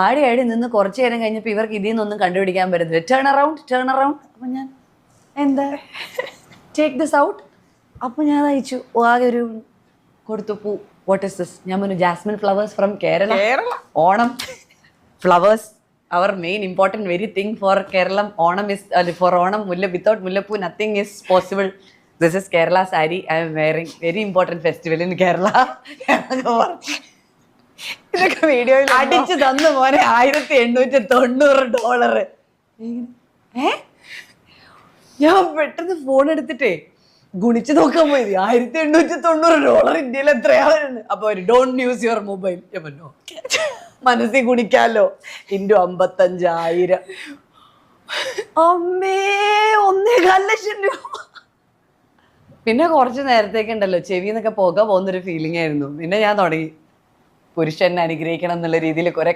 ആടി ആടി നിന്ന് കുറച്ചു നേരം കഴിഞ്ഞപ്പോൾ ഇവർക്ക് ഇതിൽ നിന്നൊന്നും കണ്ടുപിടിക്കാൻ പറ്റുന്നില്ല. Turn around. അപ്പം ഞാൻ എന്താ ടേക്ക് ദിസ് ഔട്ട്. അപ്പം ഞാൻ അയച്ചു ആകെ ഒരു കൊടുത്തു പൂ. What is this? ഞാൻ പറഞ്ഞു jasmine flowers from Kerala. Onam flowers our main important very thing for Kerala. Onam is for Onam without Mullappu nothing is possible. This is Kerala saree I am wearing. Very important festival in Kerala. ഇതൊക്കെ വീഡിയോയിൽ അടിച്ചു തന്നു മോനെ $1890. ഞാൻ പെട്ടെന്ന് phone എടുത്തിട്ടേ ഗുണിച്ച് നോക്കാൻ പോയി. $1890 ഇന്ത്യയിൽ എത്രയാണ്? അപ്പൊ ഡോണ്ട് യൂസ് യുവർ മൊബൈൽ. മനസ്സിൽ കുടിക്കാലോ. ഇൻറ്റു 55,000. അമ്മേ 1.25 ലക്ഷം രൂപ. പിന്നെ കുറച്ച് നേരത്തേക്കുണ്ടല്ലോ ചെവിന്നൊക്കെ പുക പോകുന്നൊരു ഫീലിംഗ് ആയിരുന്നു. പിന്നെ ഞാൻ തുടങ്ങി പുരുഷനെ അനുഗ്രഹിക്കണം എന്നുള്ള രീതിയിൽ കുറെ